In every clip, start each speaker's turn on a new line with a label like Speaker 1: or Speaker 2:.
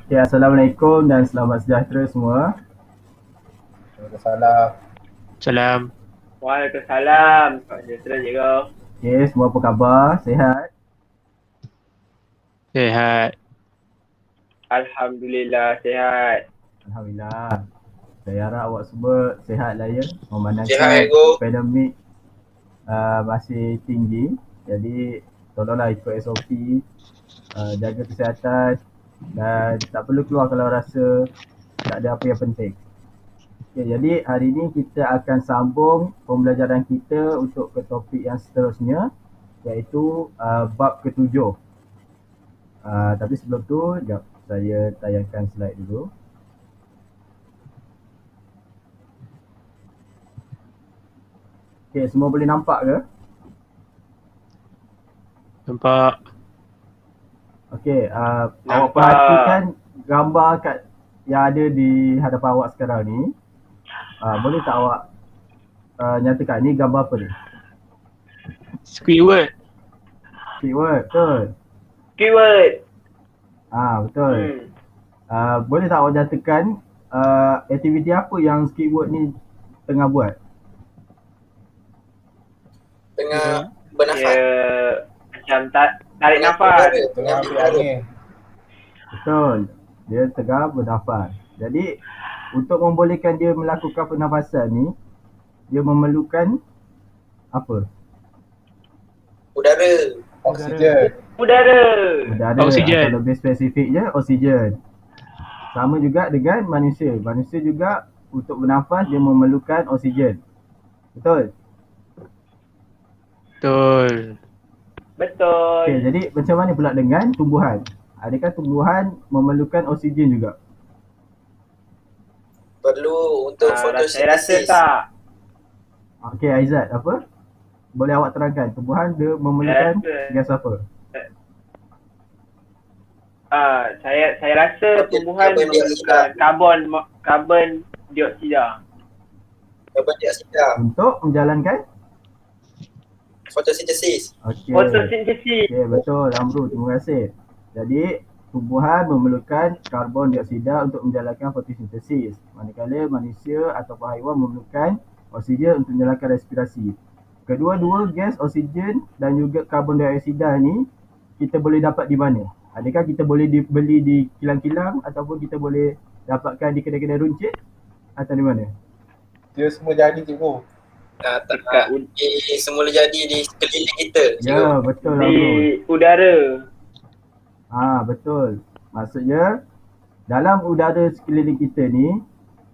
Speaker 1: Okay, Assalamualaikum dan selamat sejahtera semua.
Speaker 2: Waalaikumsalam.
Speaker 3: Salam.
Speaker 4: Waalaikumsalam. Sejahtera cikgu.
Speaker 1: Okay, semua apa khabar? Sihat?
Speaker 3: Sehat.
Speaker 4: Alhamdulillah sihat.
Speaker 1: Alhamdulillah. Saya harap awak semua sihat lah ya.
Speaker 2: Sihat,
Speaker 1: Memandangkan
Speaker 2: Ego.
Speaker 1: pandemik masih tinggi. Jadi tolonglah ikut SOP, jaga kesihatan dan tak perlu keluar kalau rasa tak ada apa yang penting. Okay, jadi hari ini kita akan sambung pembelajaran kita untuk ke topik yang seterusnya, iaitu bab ketujuh. Tapi sebelum tu, sekejap saya tayangkan slide dulu. Okay, semua boleh nampak ke?
Speaker 3: Nampak.
Speaker 1: Okay, awak
Speaker 4: Nampak.
Speaker 1: perhatikan gambar kat yang ada di hadapan awak sekarang ni. Boleh tak awak nyatakan ni gambar apa ni?
Speaker 3: Squidward.
Speaker 1: Keyword, betul?
Speaker 4: Keyword.
Speaker 1: Betul. Boleh tak awak nyatakan aktiviti apa yang Skidward ni tengah buat?
Speaker 2: Tengah
Speaker 4: Dia
Speaker 2: bernafas.
Speaker 4: macam tarik nafas.
Speaker 2: Tengah ambil angin.
Speaker 1: Betul. Dia tengah bernafas. Jadi untuk membolehkan dia melakukan pernafasan ni, dia memerlukan apa?
Speaker 2: Udara. Oksigen.
Speaker 4: Udara.
Speaker 1: Udara.
Speaker 3: Oksigen.
Speaker 1: Atau lebih spesifiknya oksigen. Sama juga dengan manusia. Manusia juga untuk bernafas dia memerlukan oksigen. Betul?
Speaker 3: Betul.
Speaker 4: Betul.
Speaker 1: Okay, jadi macam mana pula dengan tumbuhan? Adakah tumbuhan memerlukan oksigen juga?
Speaker 2: Perlu untuk
Speaker 4: Saya rasa
Speaker 2: fotosintesis.
Speaker 4: tak.
Speaker 1: Okay, Aizat, apa? Boleh awak terangkan, tumbuhan dia memerlukan
Speaker 4: Rasa.
Speaker 1: gas apa?
Speaker 4: Saya rasa tumbuhan
Speaker 2: Karbon dioksida.
Speaker 4: memerlukan karbon dioksida.
Speaker 2: Karbon dioksida.
Speaker 1: Untuk menjalankan?
Speaker 2: Fotosintesis.
Speaker 1: Okay.
Speaker 4: Fotosintesis.
Speaker 1: Okay, betul Amru, terima kasih. Jadi, tumbuhan memerlukan karbon dioksida untuk menjalankan fotosintesis. Manakala manusia atau haiwan memerlukan oksigen untuk menjalankan respirasi. Kedua-dua gas oksigen dan juga karbon dioksida ni kita boleh dapat di mana? Adakah kita boleh beli di kilang-kilang ataupun kita boleh dapatkan di kedai-kedai runcit atau di mana?
Speaker 5: Dia semua jadi cikgu.
Speaker 4: Dekat
Speaker 2: Semula jadi di sekeliling kita.
Speaker 1: Ya, betul
Speaker 4: di
Speaker 1: Amru.
Speaker 4: udara.
Speaker 1: Betul. Maksudnya dalam udara sekeliling kita ni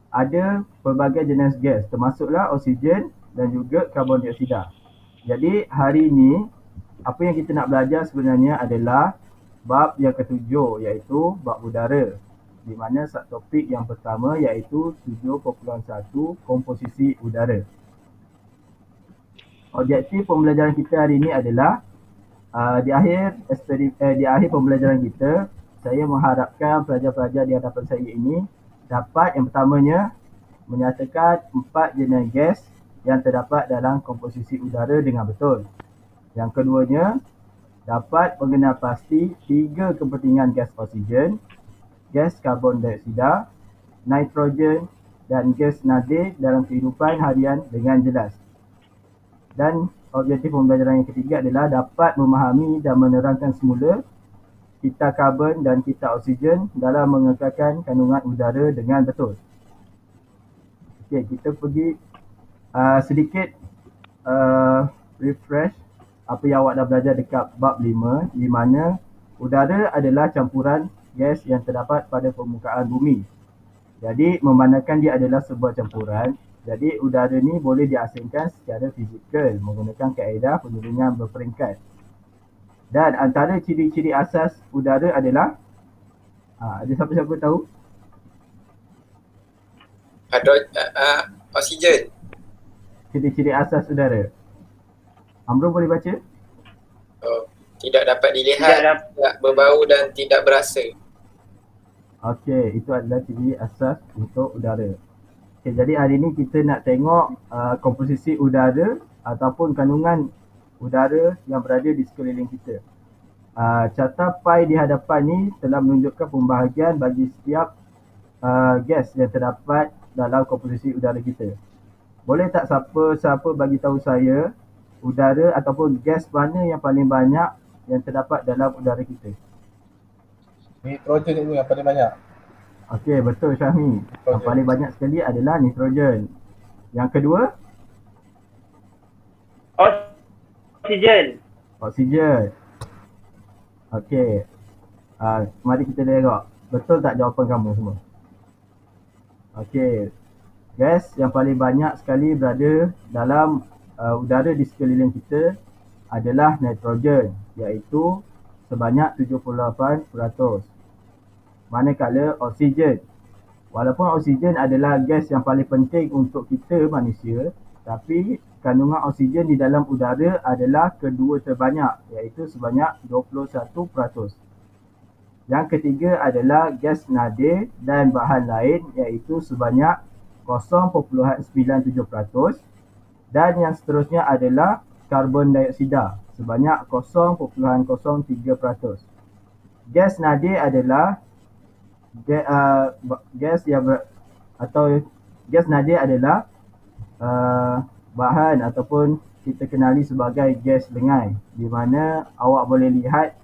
Speaker 1: ada pelbagai jenis gas termasuklah oksigen dan juga karbon dioksida. Jadi hari ini apa yang kita nak belajar sebenarnya adalah bab yang ketujuh, iaitu bab udara, di mana subtopik yang pertama iaitu 7.1 komposisi udara. Objektif pembelajaran kita hari ini adalah di akhir pembelajaran kita, saya mengharapkan pelajar-pelajar di hadapan saya ini dapat yang pertamanya menyatakan 4 jenis gas yang terdapat dalam komposisi udara dengan betul. Yang keduanya, dapat mengenal pasti 3 kepentingan gas oksigen, gas karbon dioksida, nitrogen dan gas nadir dalam kehidupan harian dengan jelas. Dan objektif pembelajaran yang ketiga adalah dapat memahami dan menerangkan semula kita karbon dan kita oksigen dalam mengekalkan kandungan udara dengan betul. Okey, kita pergi sedikit refresh apa yang awak dah belajar dekat bab 5, di mana udara adalah campuran gas yang terdapat pada permukaan bumi. Jadi memandangkan dia adalah sebuah campuran, jadi udara ni boleh diasingkan secara fizikal menggunakan kaedah penurunan berperingkat. Dan antara ciri-ciri asas udara adalah ada siapa-siapa tahu?
Speaker 2: Oksigen.
Speaker 1: Ciri-ciri asas udara. Amro boleh baca?
Speaker 2: Tidak dapat dilihat, tidak berbau dan tidak berasa.
Speaker 1: Okey, itu adalah ciri asas untuk udara. Okay, jadi hari ni kita nak tengok komposisi udara ataupun kandungan udara yang berada di sekeliling kita. Carta pi di hadapan ni telah menunjukkan pembahagian bagi setiap gas yang terdapat dalam komposisi udara kita. Boleh tak siapa bagi tahu saya udara ataupun gas mana yang paling banyak yang terdapat dalam udara kita?
Speaker 5: Nitrogen itu yang paling banyak.
Speaker 1: Okey, betul Syahmi. Yang paling banyak sekali adalah nitrogen. Yang kedua?
Speaker 4: Oksigen.
Speaker 1: Oksigen. Okey. Mari kita tengok. Betul tak jawapan kamu semua? Okey. Gas yang paling banyak sekali berada dalam udara di sekeliling kita adalah nitrogen, iaitu sebanyak 78%. Manakala oksigen, walaupun oksigen adalah gas yang paling penting untuk kita manusia, tapi kandungan oksigen di dalam udara adalah kedua terbanyak, iaitu sebanyak 21%. Yang ketiga adalah gas nadir dan bahan lain, iaitu sebanyak 0.97%. Dan yang seterusnya adalah karbon dioksida sebanyak 0.03%. Gas nadir adalah gas bahan ataupun kita kenali sebagai gas lengai, di mana awak boleh lihat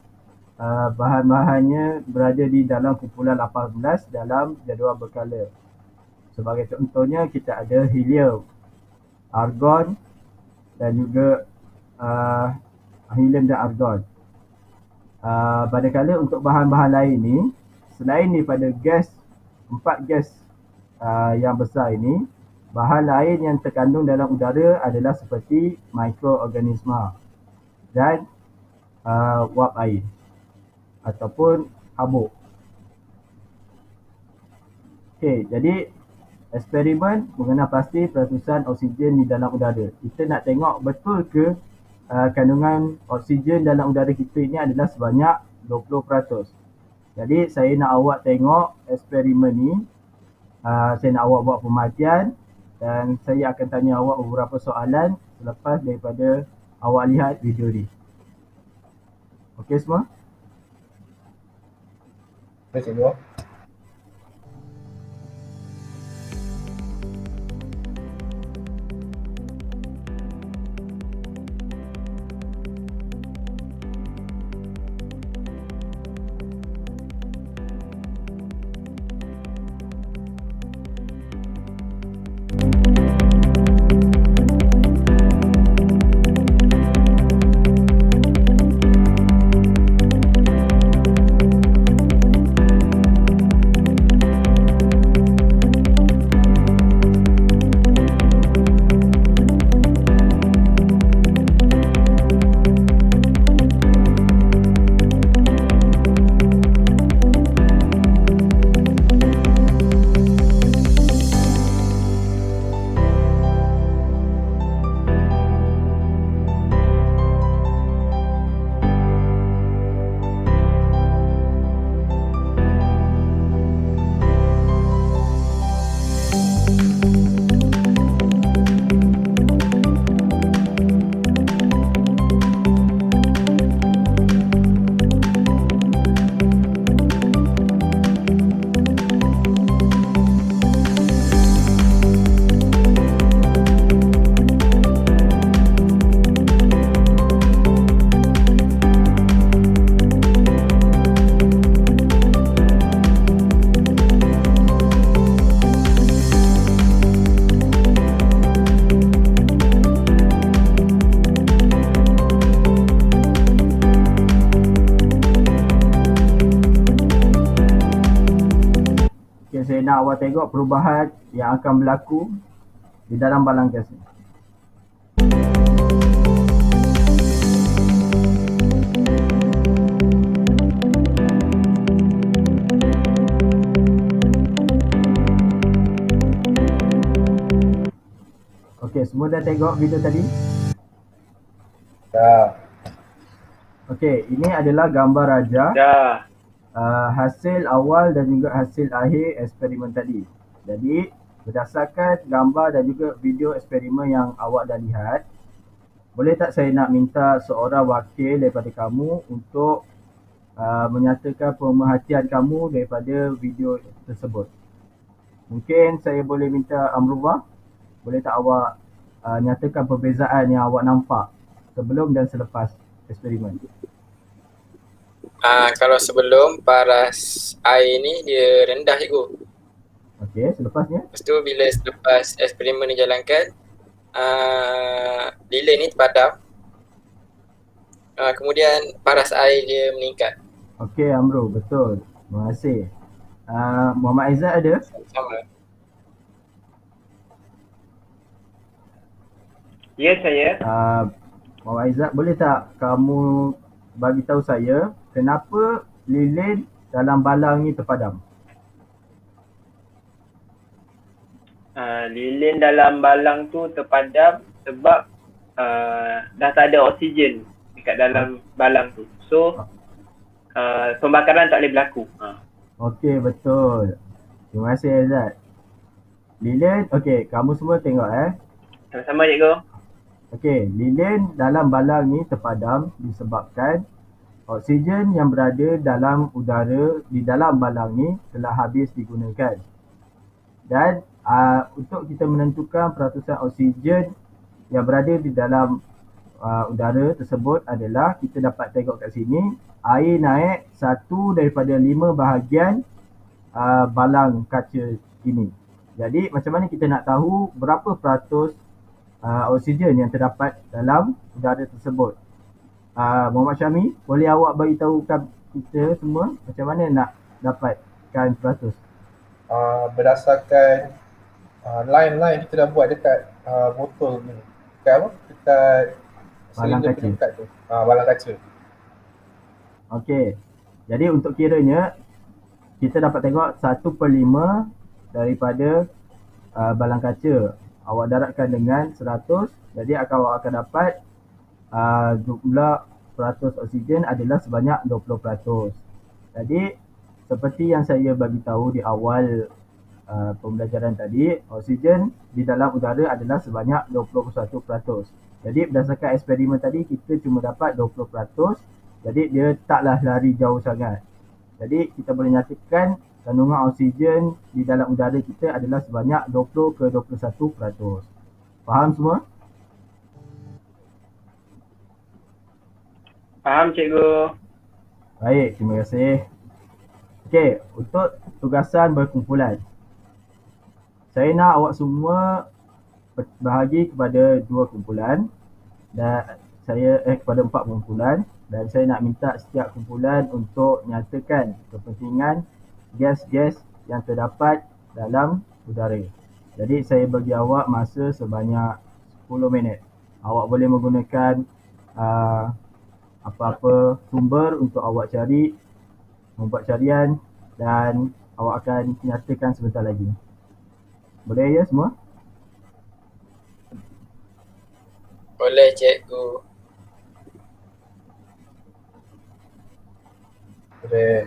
Speaker 1: bahan-bahannya berada di dalam kumpulan 18 dalam jadual berkala. Sebagai contohnya kita ada helium, argon dan juga helium dan argon. Manakala untuk bahan-bahan lain ni, selain daripada gas, 4 gas yang besar ini, bahan lain yang terkandung dalam udara adalah seperti mikroorganisma dan wap air ataupun habuk. Okey, jadi eksperimen mengenal pasti peratusan oksigen di dalam udara. Kita nak tengok betul ke kandungan oksigen dalam udara kita ini adalah sebanyak 20%. Jadi saya nak awak tengok eksperimen ni. Saya nak awak buat pemerhatian dan saya akan tanya awak beberapa soalan selepas daripada awak lihat video ni. Okey semua?
Speaker 5: Okey semua.
Speaker 1: Saya nak awak tengok perubahan yang akan berlaku di dalam balang gas ni. Okey, semua dah tengok video tadi?
Speaker 5: Dah.
Speaker 1: Okey, ini adalah gambar raja.
Speaker 4: Dah.
Speaker 1: Hasil awal dan juga hasil akhir eksperimen tadi. Jadi berdasarkan gambar dan juga video eksperimen yang awak dah lihat, boleh tak saya nak minta seorang wakil daripada kamu untuk menyatakan pemerhatian kamu daripada video tersebut. Mungkin saya boleh minta Amrullah, boleh tak awak nyatakan perbezaan yang awak nampak sebelum dan selepas eksperimen?
Speaker 2: Kalau sebelum paras air ni dia rendah cikgu.
Speaker 1: Okey, selepasnya?
Speaker 2: Lepas tu bila selepas eksperimen dijalankan, lilin ni terpadam. Kemudian paras air dia meningkat.
Speaker 1: Okey Amrul, betul. Terima kasih. Muhammad Aizat ada?
Speaker 2: Sama.
Speaker 4: Ya, saya.
Speaker 1: Muhammad Aizat, boleh tak kamu bagi tahu saya kenapa lilin dalam balang ni terpadam?
Speaker 4: Lilin dalam balang tu terpadam sebab dah tak ada oksigen dekat dalam balang tu. So, pembakaran tak boleh berlaku.
Speaker 1: Okey, betul. Terima kasih Aizat. Lilin, okey, kamu semua tengok
Speaker 4: Sama-sama cikgu.
Speaker 1: Okey, lilin dalam balang ni terpadam disebabkan oksigen yang berada dalam udara di dalam balang ni telah habis digunakan. Dan untuk kita menentukan peratusan oksigen yang berada di dalam udara tersebut adalah kita dapat tengok kat sini, air naik 1 daripada 5 bahagian balang kaca ini. Jadi macam mana kita nak tahu berapa peratus oksigen yang terdapat dalam udara tersebut? Muhammad Syami, boleh awak bagi tahukan kita semua macam mana nak dapatkan peratus?
Speaker 5: Berdasarkan line-line kita dah buat dekat botol ni. Dekat apa? Dekat
Speaker 1: Balang
Speaker 5: silinder
Speaker 1: kaca.
Speaker 5: penyekat tu. Balang kaca.
Speaker 1: Okey. Jadi untuk kiranya kita dapat tengok 1/5 daripada balang kaca. Awak darabkan dengan 100, jadi awak akan dapat jumlah peratus oksigen adalah sebanyak 20%. Jadi seperti yang saya bagi tahu di awal pembelajaran tadi, oksigen di dalam udara adalah sebanyak 21%. Jadi berdasarkan eksperimen tadi kita cuma dapat 20%. Jadi dia taklah lari jauh sangat. Jadi kita boleh nyatakan kandungan oksigen di dalam udara kita adalah sebanyak 20 ke 21%. Faham semua?
Speaker 4: Faham cikgu.
Speaker 1: Baik, terima kasih. Okey, untuk tugasan berkumpulan. Saya nak awak semua bahagi kepada 2 kumpulan dan kepada 4 kumpulan, dan saya nak minta setiap kumpulan untuk nyatakan kepentingan gas-gas yang terdapat dalam udara. Jadi saya bagi awak masa sebanyak 10 minit. Awak boleh menggunakan apa-apa sumber untuk awak cari, membuat carian, dan awak akan nyatakan sebentar lagi. Boleh ya semua?
Speaker 2: Boleh cikgu.
Speaker 5: Boleh.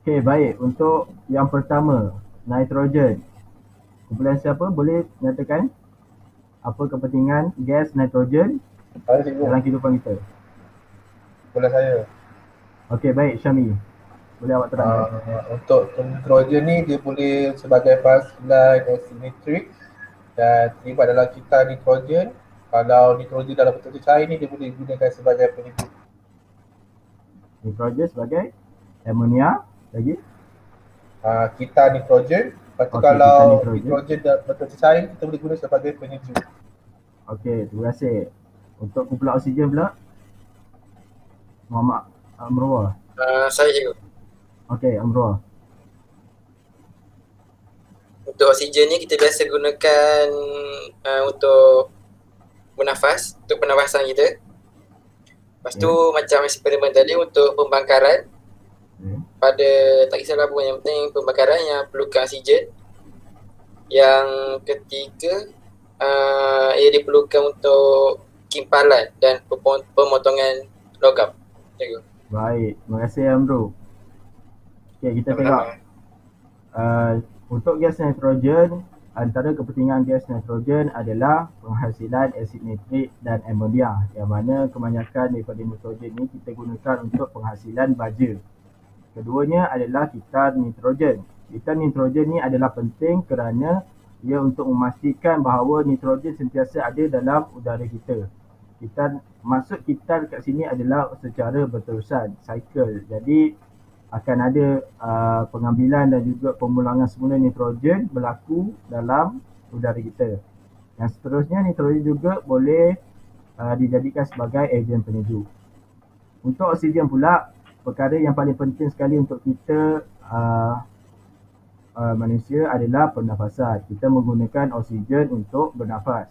Speaker 1: Okey, baik. Untuk yang pertama, nitrogen. Kumpulan siapa boleh nyatakan apa kepentingan gas nitrogen
Speaker 5: Ada cikgu.
Speaker 1: dalam kehidupan kita?
Speaker 5: Bola saya.
Speaker 1: Okey, baik Syami. Boleh awak terangkan?
Speaker 5: Untuk nitrogen ni dia boleh sebagai bahan acid nitric dan terlibat dalam kita nitrogen. Kalau nitrogen dalam bentuk cair ni dia boleh digunakan sebagai penyejuk.
Speaker 1: Nitrogen sebagai amonia lagi.
Speaker 5: Kita nitrogen. Lepas tu
Speaker 1: Okey,
Speaker 5: kalau
Speaker 1: kita
Speaker 5: nitrogen dalam bentuk cair kita boleh guna sebagai penyejuk.
Speaker 1: Okey, terima kasih. Untuk kumpulan oksigen pula, Muhammad Amrullah.
Speaker 2: Saya cikgu.
Speaker 1: Okey, Amrullah.
Speaker 2: Untuk oksigen ni kita biasa gunakan untuk bernafas, untuk pernafasan kita. Lepas tu macam eksperimen tadi untuk pembakaran, pada tak kisahlah apa, yang penting pembakaran yang perlukan oksigen. Yang ketiga, ia diperlukan untuk kimpalan dan pemotongan logam. Cikgu.
Speaker 1: Baik, terima kasih Amrul. Okey, kita tengok. Untuk gas nitrogen, antara kepentingan gas nitrogen adalah penghasilan asid nitrik dan amonia, yang mana kebanyakan daripada nitrogen ni kita gunakan untuk penghasilan baja. Keduanya adalah kitar nitrogen. Kitar nitrogen ni adalah penting kerana ia untuk memastikan bahawa nitrogen sentiasa ada dalam udara kita. Maksud kitar kat sini adalah secara berterusan, cycle. Jadi akan ada pengambilan dan juga pemulangan semula nitrogen berlaku dalam udara kita. Yang seterusnya, nitrogen juga boleh dijadikan sebagai ejen penyejuk. Untuk oksigen pula, perkara yang paling penting sekali untuk kita manusia adalah pernafasan. Kita menggunakan oksigen untuk bernafas.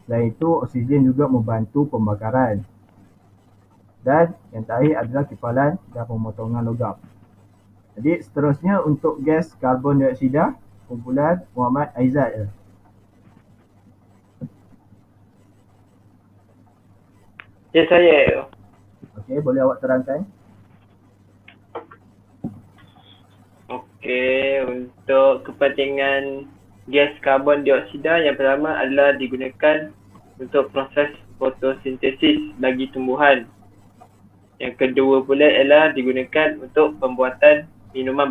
Speaker 1: Selain itu, oksigen juga membantu pembakaran. Dan yang terakhir adalah kipalan dan pemotongan logam. Jadi seterusnya untuk gas karbon dioksida, kumpulan Muhammad Aizat.
Speaker 4: Ya, saya.
Speaker 1: Okey, boleh awak terangkan?
Speaker 4: Okey, untuk kepentingan gas karbon dioksida, yang pertama adalah digunakan untuk proses fotosintesis bagi tumbuhan. Yang kedua pula ialah digunakan untuk pembuatan minuman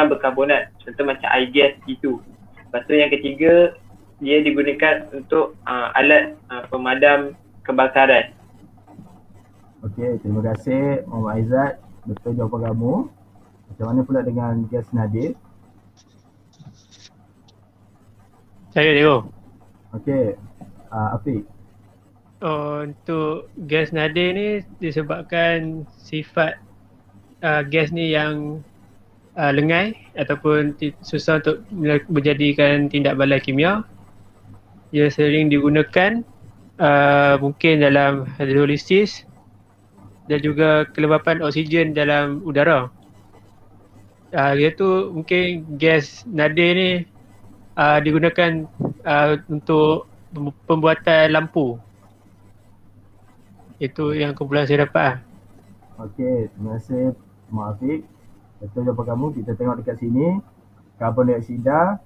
Speaker 4: berkarbonat, contoh macam air gas gitu. Lepas tu yang ketiga, dia digunakan untuk alat pemadam kebakaran.
Speaker 1: Okey, terima kasih Muhammad Aizat. Betul jawapan kamu. Macam mana pula dengan gas nadir?
Speaker 3: Saya Leo.
Speaker 1: Okey, Afiq.
Speaker 3: Untuk gas nadir ni disebabkan sifat gas ni yang lengai ataupun susah untuk menjadikan tindak balai kimia. Ia sering digunakan mungkin dalam hidrolisis dan juga kelembapan oksigen dalam udara. Iaitu mungkin gas nadir ni digunakan untuk pembuatan lampu. Itu yang kumpulan saya dapat.
Speaker 1: Okey, terima kasih Mak Afiq. Betul jawapan kamu. Kita tengok dekat sini, karbon dioksida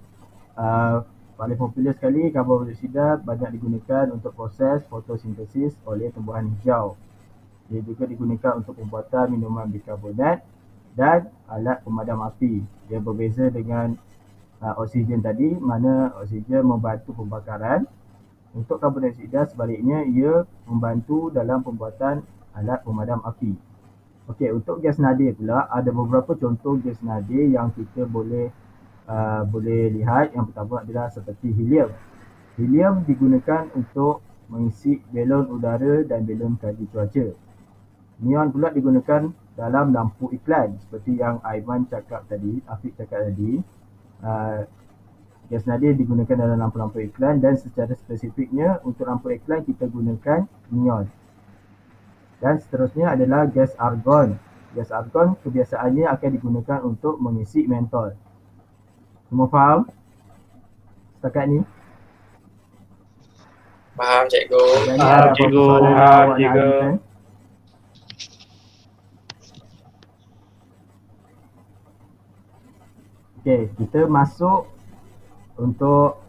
Speaker 1: paling popular sekali. Karbon dioksida banyak digunakan untuk proses fotosintesis oleh tumbuhan hijau. Dia juga digunakan untuk pembuatan minuman bikarbonat dan alat pemadam api. Dia berbeza dengan oksigen tadi, mana oksigen membantu pembakaran. Untuk karbon dioksida sebaliknya, ia membantu dalam pembuatan alat pemadam api. Okey, untuk gas nadir pula, ada beberapa contoh gas nadir yang kita boleh lihat. Yang pertama adalah seperti helium. Helium digunakan untuk mengisi belon udara dan belon kaji cuaca. Neon pula digunakan dalam lampu iklan seperti yang Aiman cakap tadi, Afiq cakap tadi. Gas nadir digunakan dalam lampu-lampu iklan dan secara spesifiknya untuk lampu iklan kita gunakan neon. Dan seterusnya adalah gas argon. Gas argon kebiasaannya akan digunakan untuk mengisi mentol. Semua faham setakat ni?
Speaker 2: Faham cikgu.
Speaker 3: Faham, cikgu.
Speaker 1: Faham, cikgu. Okey, kita masuk untuk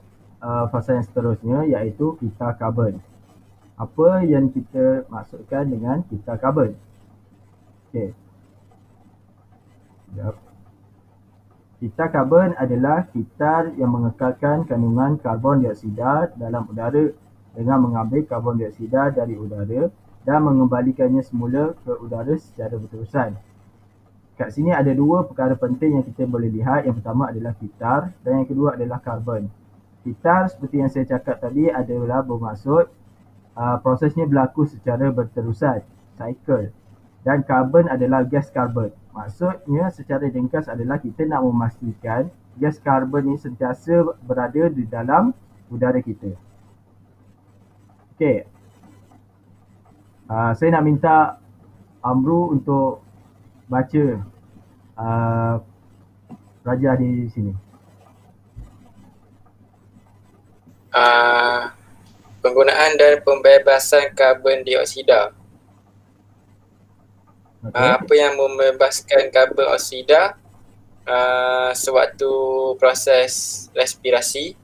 Speaker 1: fasa yang seterusnya, iaitu kitar karbon. Apa yang kita maksudkan dengan kitar karbon? Okey. Kitar karbon adalah kitar yang mengekalkan kandungan karbon dioksida dalam udara dengan mengambil karbon dioksida dari udara dan mengembalikannya semula ke udara secara berterusan. Kat sini ada dua perkara penting yang kita boleh lihat. Yang pertama adalah kitar dan yang kedua adalah karbon. Kitar seperti yang saya cakap tadi adalah bermaksud prosesnya berlaku secara berterusan, cycle. Dan karbon adalah gas karbon. Maksudnya secara ringkas adalah kita nak memastikan gas karbon ini sentiasa berada di dalam udara kita. Okey. Saya nak minta Amru untuk baca rajah di sini.
Speaker 2: Penggunaan dan pembebasan karbon dioksida. Apa yang membebaskan karbon dioksida sewaktu proses respirasi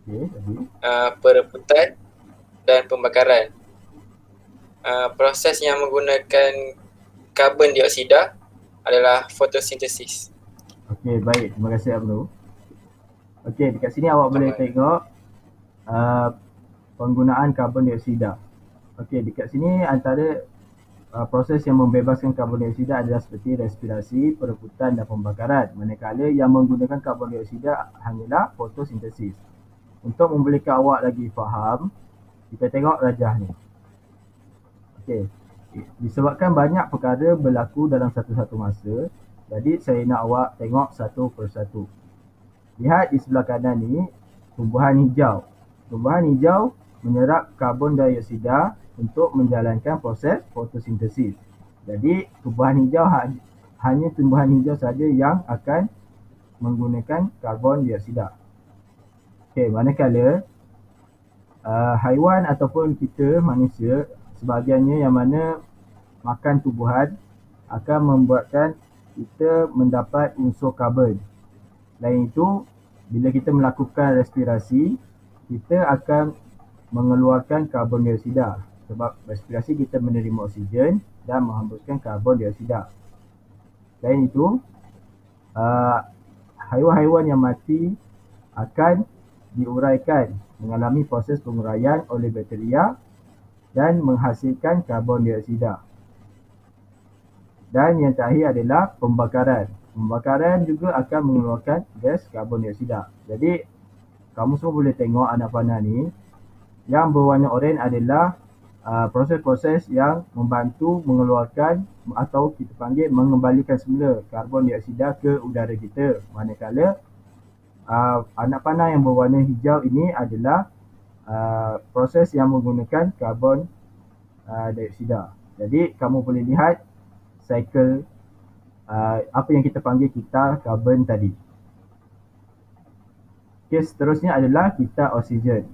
Speaker 1: Okey, tadi.
Speaker 2: perebutan dan pembakaran. Proses yang menggunakan karbon dioksida adalah fotosintesis.
Speaker 1: Okey, baik. Terima kasih Abnu. Okey, dekat sini awak boleh tengok penggunaan karbon dioksida. Okey, dekat sini antara proses yang membebaskan karbon dioksida adalah seperti respirasi, perebutan dan pembakaran. Manakala yang menggunakan karbon dioksida hanyalah fotosintesis. Untuk membolehkan awak lagi faham, kita tengok rajah ni. Okey. Disebabkan banyak perkara berlaku dalam satu-satu masa, jadi saya nak awak tengok satu persatu. Lihat di sebelah kanan ni, tumbuhan hijau. Tumbuhan hijau menyerap karbon dioksida untuk menjalankan proses fotosintesis. Jadi tumbuhan hijau hanya tumbuhan hijau saja yang akan menggunakan karbon dioksida. Okey, manakala haiwan ataupun kita manusia sebahagiannya yang mana makan tumbuhan akan membuatkan kita mendapat unsur karbon. Selain itu, bila kita melakukan respirasi, kita akan mengeluarkan karbon dioksida. Sebab respirasi kita menerima oksigen dan menghembuskan karbon dioksida. Selain itu, haiwan-haiwan yang mati akan diuraikan, mengalami proses penguraian oleh bakteria dan menghasilkan karbon dioksida. Dan yang terakhir adalah pembakaran. Pembakaran juga akan mengeluarkan gas karbon dioksida. Jadi, kamu semua boleh tengok anak panah ni, yang berwarna oranye adalah proses-proses yang membantu mengeluarkan atau kita panggil mengembalikan semula karbon dioksida ke udara kita. Manakala anak panah yang berwarna hijau ini adalah proses yang menggunakan karbon dioksida. Jadi kamu boleh lihat cycle apa yang kita panggil kitar karbon tadi. Okey, seterusnya adalah kitar oksigen.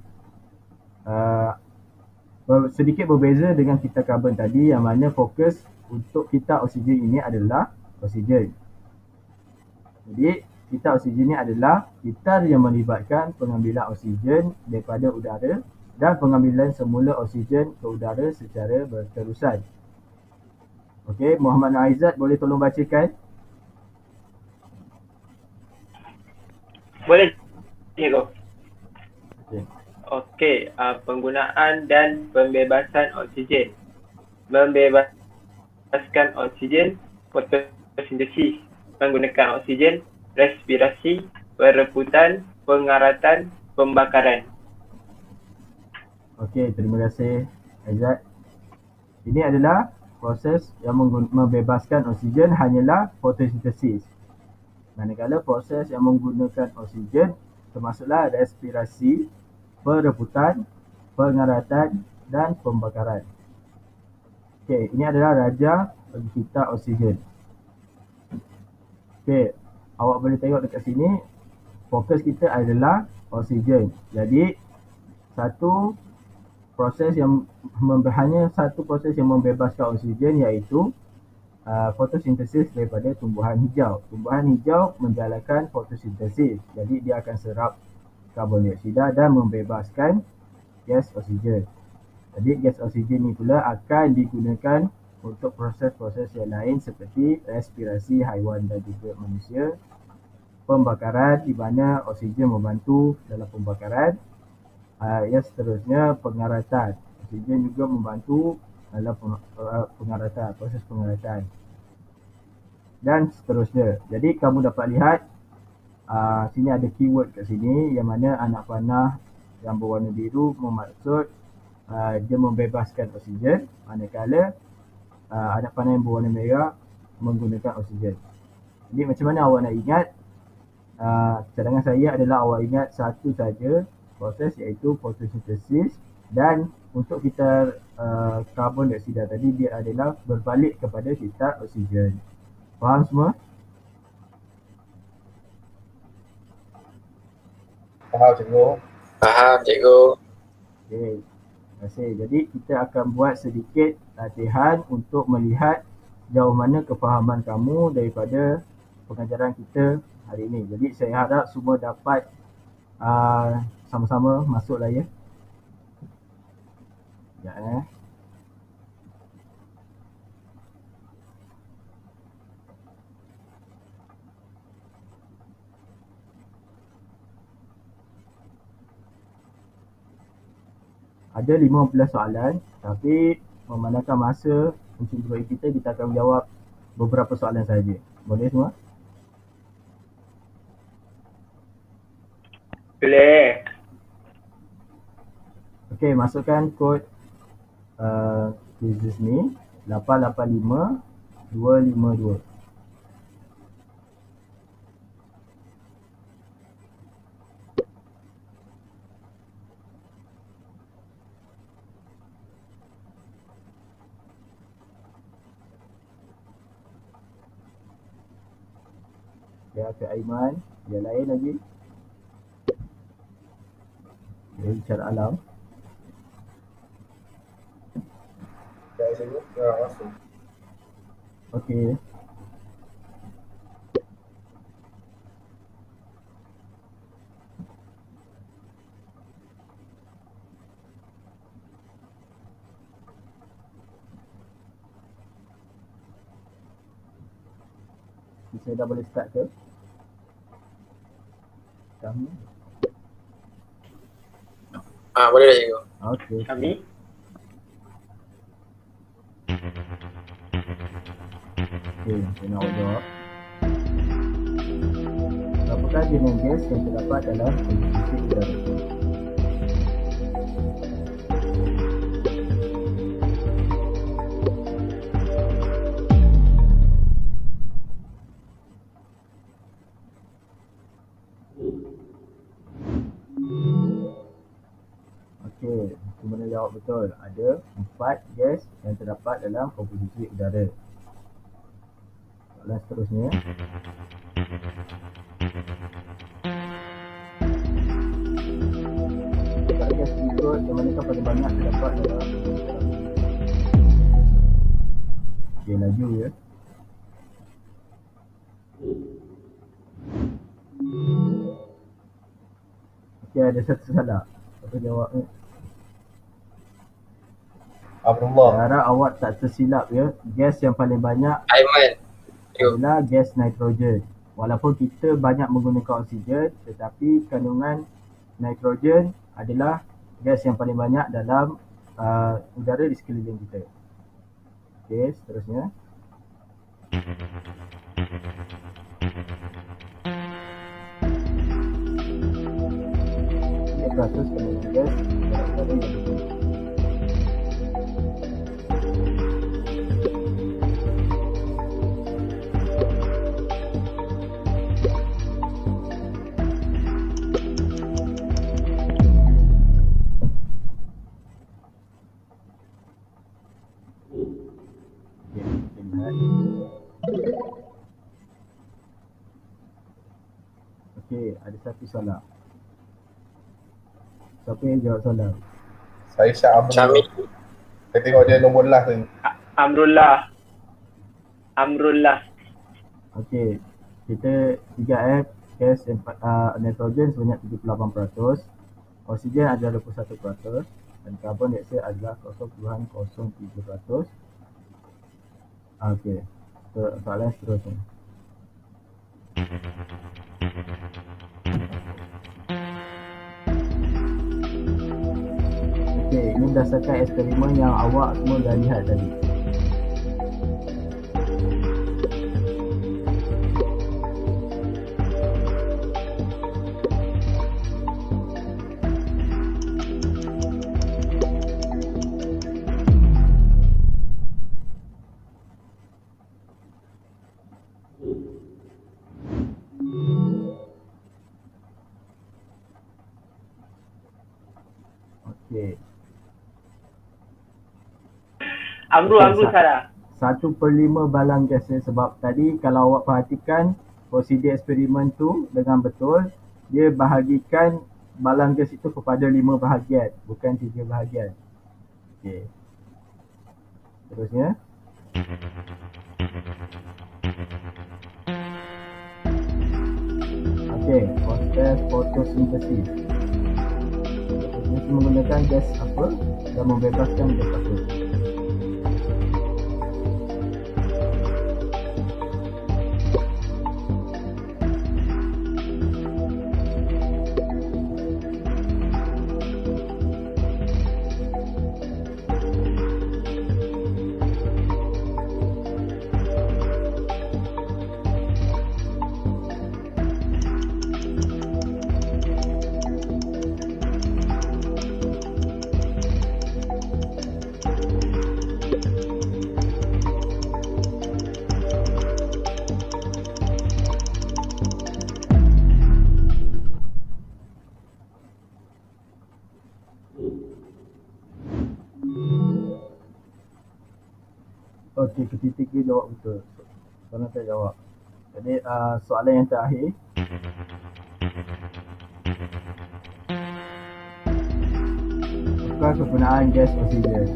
Speaker 1: Sedikit berbeza dengan kitar karbon tadi, yang mana fokus untuk kitar oksigen ini adalah oksigen. Jadi kitar oksigen ini adalah kitar yang melibatkan pengambilan oksigen daripada udara dan pengambilan semula oksigen ke udara secara berterusan. Okey, Muhammad Aizat boleh tolong bacakan?
Speaker 4: Boleh, cikgu.
Speaker 1: Okey.
Speaker 4: Okey, penggunaan dan pembebasan oksigen. Membebaskan oksigen, fotosintesis, menggunakan oksigen, respirasi, perebutan, pengaratan, pembakaran.
Speaker 1: Okey, terima kasih Aizat. Ini adalah proses yang membebaskan oksigen hanyalah fotosintesis. Manakala proses yang menggunakan oksigen termasuklah respirasi, perebutan, pengaratan dan pembakaran. Okey, ini adalah raja bagi kita oksigen. Okey, awak boleh tengok dekat sini, fokus kita adalah oksigen. Jadi satu proses yang hanya satu proses yang membebaskan oksigen, iaitu fotosintesis daripada tumbuhan hijau. Tumbuhan hijau menjalankan fotosintesis. Jadi dia akan serap karbon dioksida dan membebaskan gas oksigen. Jadi gas oksigen ni pula akan digunakan untuk proses-proses yang lain seperti respirasi haiwan dan juga manusia, pembakaran di mana oksigen membantu dalam pembakaran, yang seterusnya pengaratan. Oksigen juga membantu dalam pengaratan, proses pengaratan dan seterusnya. Jadi kamu dapat lihat sini ada keyword kat sini, yang mana anak panah yang berwarna biru bermaksud dia membebaskan oksigen, manakala anak panah yang berwarna merah menggunakan oksigen. Jadi macam mana awak nak ingat? Cadangan saya adalah awak ingat satu saja proses, iaitu fotosintesis, dan untuk kitar karbon dioksida tadi dia adalah berbalik kepada kitar oksigen. Faham semua?
Speaker 5: Faham cikgu.
Speaker 2: Faham, cikgu.
Speaker 1: Okey, terima kasih. Jadi kita akan buat sedikit latihan untuk melihat sejauh mana kefahaman kamu daripada pengajaran kita hari ini. Jadi saya harap semua dapat sama-sama masuklah ya. Sekejap Ada 15 soalan, tapi memandangkan masa untuk guru kita akan menjawab beberapa soalan saja. Boleh semua?
Speaker 4: Boleh.
Speaker 1: Okey, masukkan kod quizzes ni 885252. Ya, ke Aiman. Yang lain lagi. Dari cara alam.
Speaker 5: Masuk.
Speaker 1: Okey. Saya dah boleh start ke? Kami?
Speaker 2: Boleh dah cikgu.
Speaker 1: Okey.
Speaker 4: Kami.
Speaker 1: Okey, saya nak jawab. Berapakah jenis gas yang terdapat dalam komposisi udara? Okey, cuma nak jawab betul. Ada 4 gas yang terdapat dalam komposisi udara. Soalan seterusnya. Dekat gas berikut, yang manakah paling banyak terdapat dalam komposisi udara? Okey, laju ya. Okey, ada satu salah. Apa jawabnya?
Speaker 5: Abdullah.
Speaker 1: Saya harap awak tak tersilap ya. Gas yang paling banyak
Speaker 2: Aiman. Cikgu.
Speaker 1: adalah gas nitrogen. Walaupun kita banyak menggunakan oksigen, tetapi kandungan nitrogen adalah gas yang paling banyak dalam udara di sekeliling kita. Okey, seterusnya. Ini peratus kandungan gas dalam udara yang betul. Okey, ada satu salah. Siapa yang jawab salah?
Speaker 5: Saya Syah
Speaker 2: Syami.
Speaker 5: Amrul. Saya tengok dia nombor last ni.
Speaker 4: Amrullah. Amrullah.
Speaker 1: Okey, kita 3F gas nitrogen sebanyak 78%, oksigen adalah 21% dan karbon dioksida adalah 0.03%. Okey, soalan seterusnya. Okey, ini berdasarkan eksperimen yang awak semua dah lihat tadi. Okey.
Speaker 4: Amrul salah.
Speaker 1: 1/5 balang gasnya, sebab tadi kalau awak perhatikan prosedur eksperimen tu dengan betul, dia bahagikan balang gas itu kepada 5 bahagian, bukan 3 bahagian. Okey. Terusnya. Okey, proses fotosintesis. menggunakan gas apa dan membebaskan gas apa. Okey, ketiga jawab betul. Soalan saya jawab. Jadi soalan yang terakhir. Apa kegunaan gas oksigen?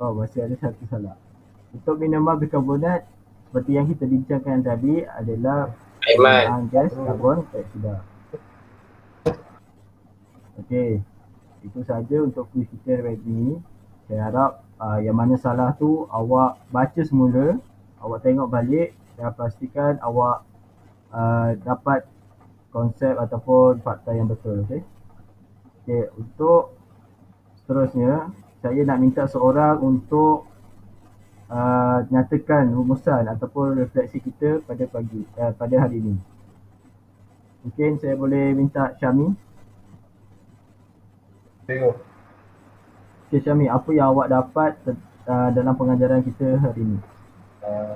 Speaker 1: Oh, masih ada satu salah. Untuk minuman bikarbonat seperti yang kita bincangkan tadi adalah
Speaker 2: Aiman.
Speaker 1: gas karbon dioksida. Okey, itu saja untuk quiz kita hari ini. Saya harap yang mana salah tu awak baca semula, awak tengok balik dan pastikan awak dapat konsep ataupun fakta yang betul. Okey. Okey, untuk seterusnya saya nak minta seorang untuk nyatakan rumusan ataupun refleksi kita pada hari ini. Mungkin saya boleh minta Syami.
Speaker 5: Tengok.
Speaker 1: Okay Syami, apa yang awak dapat dalam pengajaran kita hari ini?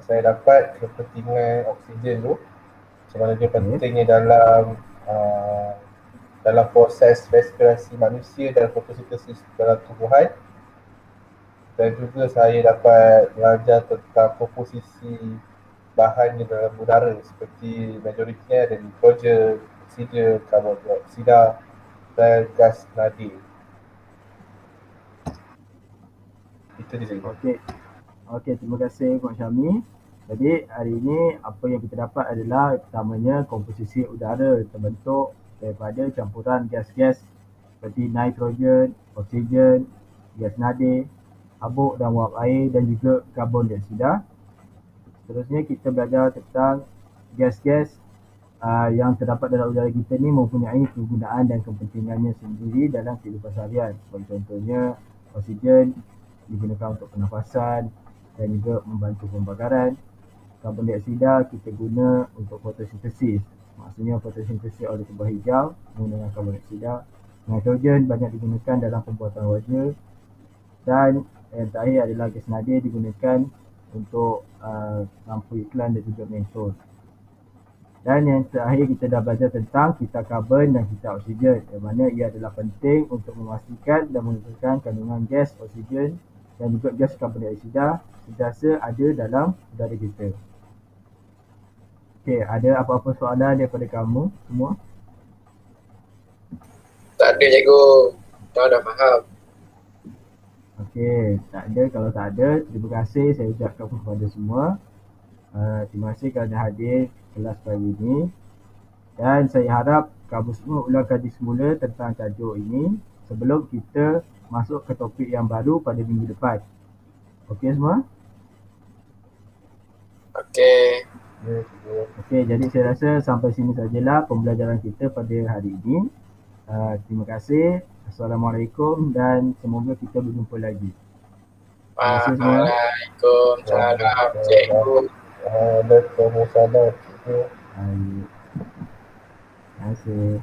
Speaker 5: Saya dapat kepentingan oksigen tu, macam mana dia pentingnya dalam proses respirasi manusia dan fotosintesis dalam tumbuhan. Dan juga saya dapat belajar tentang komposisi bahan di dalam udara seperti majoritinya ada nitrogen, oksigen, karbon dioksida dan gas nadi. Itu dia.
Speaker 1: Okey, terima kasih Puan Syami. Jadi hari ini apa yang kita dapat adalah pertamanya komposisi udara terbentuk daripada campuran gas-gas seperti nitrogen, oksigen, gas nadi, habuk dan wap air dan juga karbon dioksida. Seterusnya kita belajar tentang gas-gas yang terdapat dalam udara kita ni mempunyai kegunaan dan kepentingannya sendiri dalam kehidupan seharian. Seperti contohnya oksigen digunakan untuk pernafasan dan juga membantu pembakaran. Karbon dioksida kita guna untuk fotosintesis. Maksudnya fotosintesis oleh tumbuh hijau menggunakan karbon dioksida. Nitrogen banyak digunakan dalam pembuatan warna. Dan yang terakhir adalah gas nadi digunakan untuk lampu iklan dan juga mentol. Dan yang terakhir kita dah belajar tentang kita karbon dan kita oksigen, yang mana ia adalah penting untuk memastikan dan menentukan kandungan gas oksigen dan juga gas karbon dioksida sentiasa ada dalam udara kita. Okey, ada apa-apa soalan daripada kamu semua?
Speaker 2: Tak ada cikgu. Dah faham.
Speaker 1: Okey, tak ada. Kalau tak ada, terima kasih saya ucapkan kepada semua. Terima kasih kerana hadir kelas pagi ini. Dan saya harap kamu semua ulang kaji semula tentang tajuk ini sebelum kita masuk ke topik yang baru pada minggu depan. Okey semua?
Speaker 2: Okey.
Speaker 1: Okey, jadi saya rasa sampai sini sajalah pembelajaran kita pada hari ini. Terima kasih. Assalamualaikum dan semoga kita berjumpa lagi. Terima kasih semua.
Speaker 2: Waalaikumsalam cikgu.
Speaker 5: Waalaikumsalam cikgu.
Speaker 1: Terima kasih.